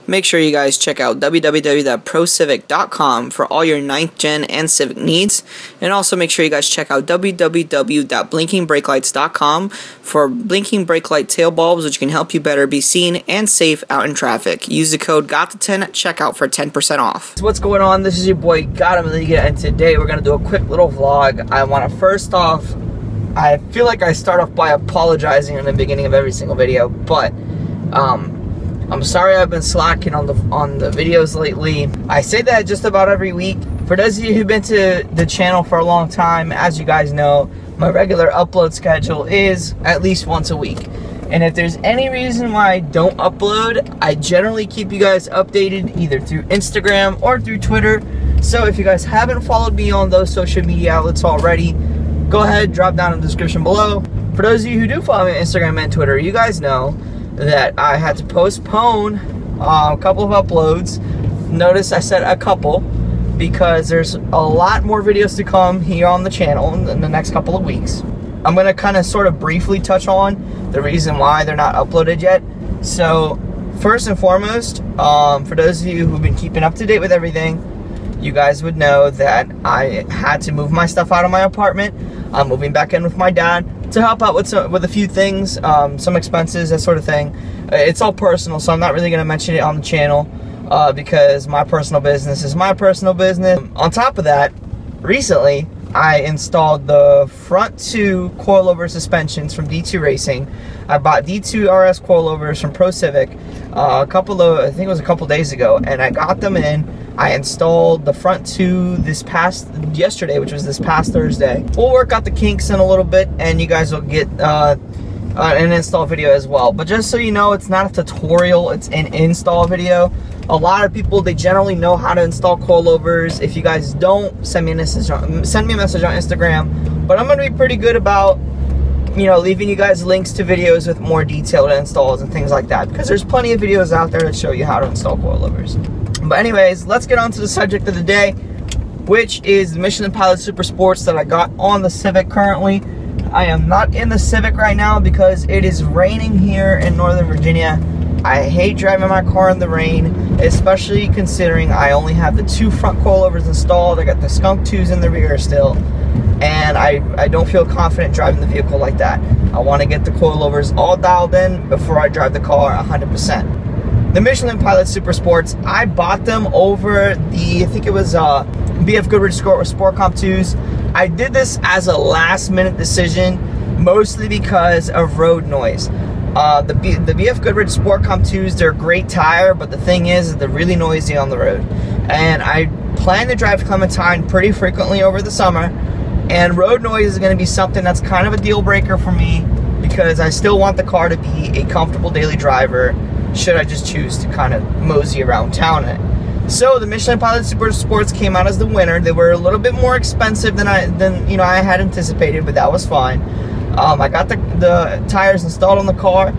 Make sure you guys check out www.procivic.com for all your 9th gen and Civic needs. And also make sure you guys check out www.blinkingbrakelights.com for blinking brake light tail bulbs, which can help you better be seen and safe out in traffic. Use the code GOT10 at checkout for 10% off. What's going on? This is your boy Got-A-Milliga, and today we're going to do a quick little vlog. I want to first off, I feel like I start off by apologizing in the beginning of every single video, but I'm sorry I've been slacking on the videos lately. I say that just about every week. For those of you who've been to the channel for a long time, as you guys know, my regular upload schedule is at least once a week. And if there's any reason why I don't upload, I generally keep you guys updated either through Instagram or through Twitter. So if you guys haven't followed me on those social media outlets already, go ahead, drop down in the description below. For those of you who do follow me on Instagram and Twitter, you guys know that I had to postpone a couple of uploads. Notice I said a couple because there's a lot more videos to come here on the channel in the next couple of weeks. I'm going to kind of sort of briefly touch on the reason why they're not uploaded yet. So first and foremost, for those of you who've been keeping up to date with everything, you guys would know that I had to move my stuff out of my apartment. I'm moving back in with my dad to help out with a few things, some expenses, that sort of thing. It's all personal, so I'm not really going to mention it on the channel because my personal business is my personal business. On top of that, recently I installed the front 2 coilover suspensions from D2 Racing. I bought D2 RS coilovers from ProCivic I think it was a couple days ago, and I got them in. I installed the front 2 yesterday, which was this past Thursday. We'll work out the kinks in a little bit, and you guys will get an install video as well. But just so you know, it's not a tutorial, it's an install video. A lot of people, they generally know how to install coilovers. If you guys don't, send me a message on Instagram. But I'm going to be pretty good about, you know, leaving you guys links to videos with more detailed installs and things like that, because there's plenty of videos out there that show you how to install coilovers. But anyways, let's get on to the subject of the day, which is the Michelin Pilot Super Sports that I got on the Civic currently. I am not in the Civic right now because it is raining here in Northern Virginia. I hate driving my car in the rain, especially considering I only have the 2 front coilovers installed. I got the Skunk 2s in the rear still, and I don't feel confident driving the vehicle like that. I want to get the coilovers all dialed in before I drive the car 100%. The Michelin Pilot Super Sports, I bought them over I think it was BF Goodrich Sport Comp 2s. I did this as a last minute decision, mostly because of road noise. The BF Goodrich Sport Comp 2s, they're a great tire, but the thing is they're really noisy on the road. And I plan to drive Clementine pretty frequently over the summer, and road noise is going to be something that's kind of a deal breaker for me, because I still want the car to be a comfortable daily driver should I just choose to kind of mosey around town in it. So the Michelin Pilot Super Sports came out as the winner. They were a little bit more expensive than I had anticipated, but that was fine. I got the tires installed on the car,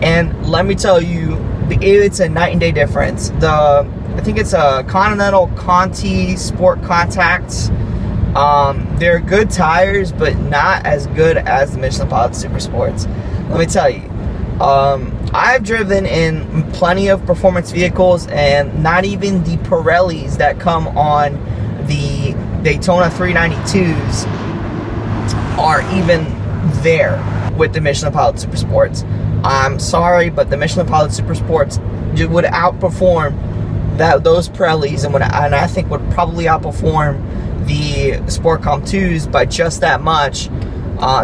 and let me tell you, it's a night and day difference. I think it's a Continental Conti Sport Contacts. They're good tires, but not as good as the Michelin Pilot Super Sports. Let me tell you, I've driven in plenty of performance vehicles, and not even the Pirellis that come on the Daytona 392s are even there with the Michelin Pilot Super Sports. I'm sorry, but the Michelin Pilot Super Sports would outperform those Pirellis, and I think would probably outperform the Sport Comp 2s by just that much.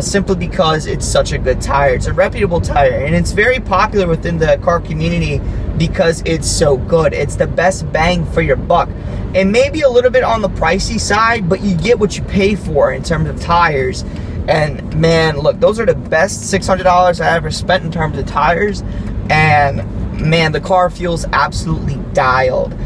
Simply because it's such a good tire. It's a reputable tire, and it's very popular within the car community because it's so good. It's the best bang for your buck. It may be a little bit on the pricey side, but you get what you pay for in terms of tires. And man, look, those are the best $600 I ever spent in terms of tires. And man, the car feels absolutely dialed.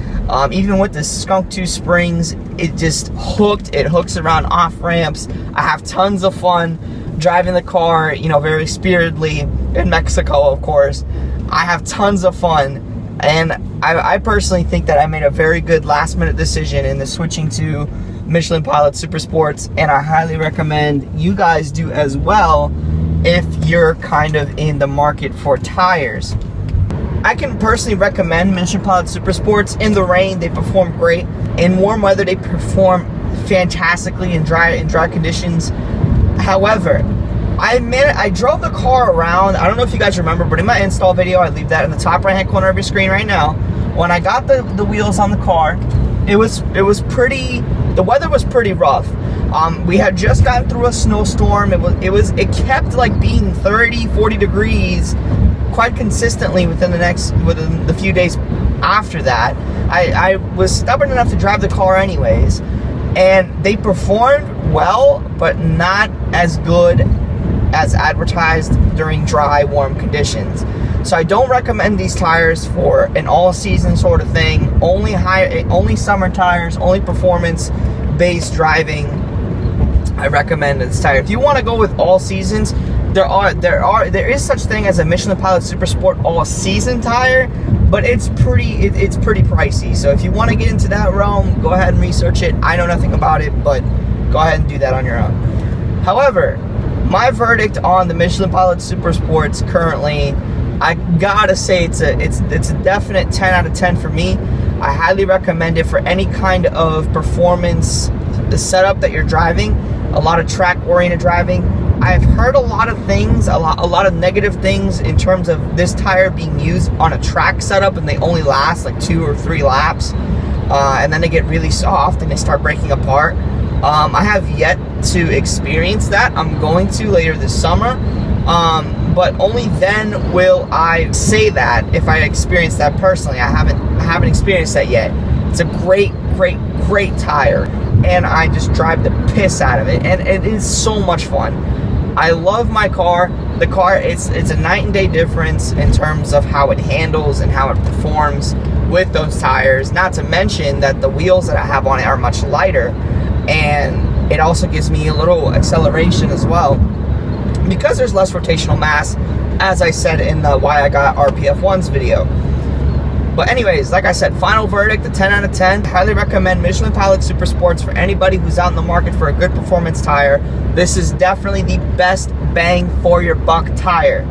Even with the Skunk 2 springs, it just hooked. It hooks around off ramps. I have tons of fun driving the car, you know, very spiritedly in Mexico, of course. I have tons of fun, and I personally think that I made a very good last minute decision in the switching to Michelin Pilot Super Sports, and I highly recommend you guys do as well if you're kind of in the market for tires. I can personally recommend Michelin Pilot Super Sports. In the rain, they perform great. In warm weather, they perform fantastically in dry conditions. However, I drove the car around. I don't know if you guys remember, but in my install video, I leave that in the top right-hand corner of your screen right now. When I got the wheels on the car, it was pretty. The weather was pretty rough. We had just gotten through a snowstorm. It kept like being 30, 40 degrees quite consistently within the few days after that. I was stubborn enough to drive the car anyways, and they performed well, but not as good as advertised during dry, warm conditions. So I don't recommend these tires for an all-season sort of thing. Only summer tires, only performance-based driving. I recommend this tire. If you want to go with all seasons, there is such thing as a Michelin Pilot Super Sport all-season tire, but it's pretty pricey. So if you want to get into that realm, go ahead and research it. I know nothing about it, but go ahead and do that on your own. However, my verdict on the Michelin Pilot Super Sports currently, I gotta say it's a definite 10 out of 10 for me. I highly recommend it for any kind of performance, the setup that you're driving, a lot of track-oriented driving. I've heard a lot of things, a lot of negative things in terms of this tire being used on a track setup, and they only last like 2 or 3 laps, and then they get really soft and they start breaking apart. I have yet to experience that. I'm going to later this summer, but only then will I say that if I experience that personally. I haven't experienced that yet. It's a great tire, and I just drive the piss out of it, and it is so much fun. I love my car. The car, it's a night and day difference in terms of how it handles and how it performs with those tires. Not to mention that the wheels that I have on it are much lighter, and it also gives me a little acceleration as well because there's less rotational mass, as I said in the Why I Got RPF1's video. But anyways, like I said, final verdict, a 10 out of 10. Highly recommend Michelin Pilot Super Sports for anybody who's out in the market for a good performance tire. This is definitely the best bang for your buck tire.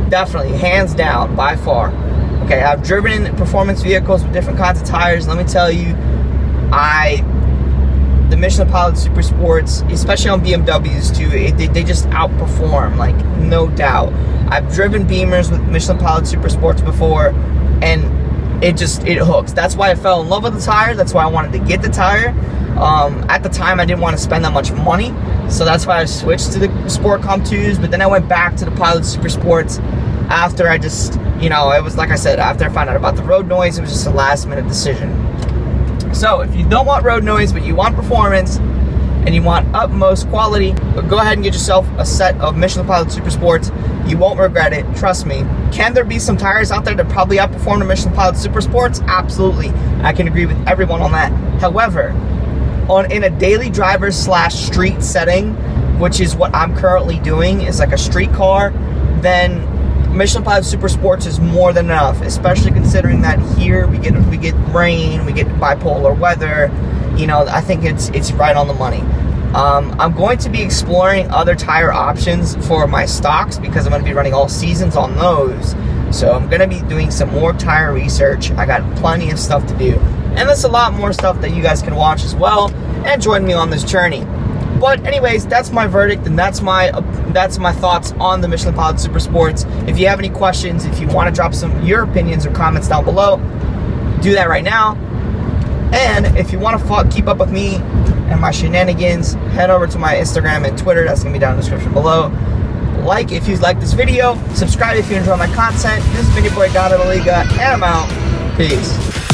Definitely, hands down, by far. Okay, I've driven in performance vehicles with different kinds of tires. Let me tell you, the Michelin Pilot Super Sports, especially on BMWs too, they just outperform, like, no doubt. I've driven Beamers with Michelin Pilot Super Sports before, and it hooks. That's why I fell in love with the tire. That's why I wanted to get the tire. At the time, I didn't want to spend that much money, so that's why I switched to the Sport Comp 2s, but then I went back to the Pilot Super Sports after I just, you know, it was like I said, after I found out about the road noise, it was just a last-minute decision. So if you don't want road noise, but you want performance, and you want utmost quality, go ahead and get yourself a set of Michelin Pilot Super Sports. You won't regret it, trust me. Can there be some tires out there that probably outperform the Michelin Pilot Super Sports? Absolutely. I can agree with everyone on that. However, in a daily driver / street setting, which is what I'm currently doing, is like a street car, then Michelin Pilot Super Sports is more than enough, especially considering that here we get rain, we get bipolar weather. You know, I think it's right on the money. I'm going to be exploring other tire options for my stocks because I'm going to be running all seasons on those. So I'm going to be doing some more tire research. I got plenty of stuff to do. And there's a lot more stuff that you guys can watch as well and join me on this journey. But anyways, that's my verdict, and that's my thoughts on the Michelin Pilot Super Sports. If you have any questions, if you want to drop your opinions or comments down below, do that right now. And if you want to keep up with me and my shenanigans, head over to my Instagram and Twitter. That's going to be down in the description below. Like if you like this video. Subscribe if you enjoy my content. This has been your boy, God of La Liga, and I'm out. Peace.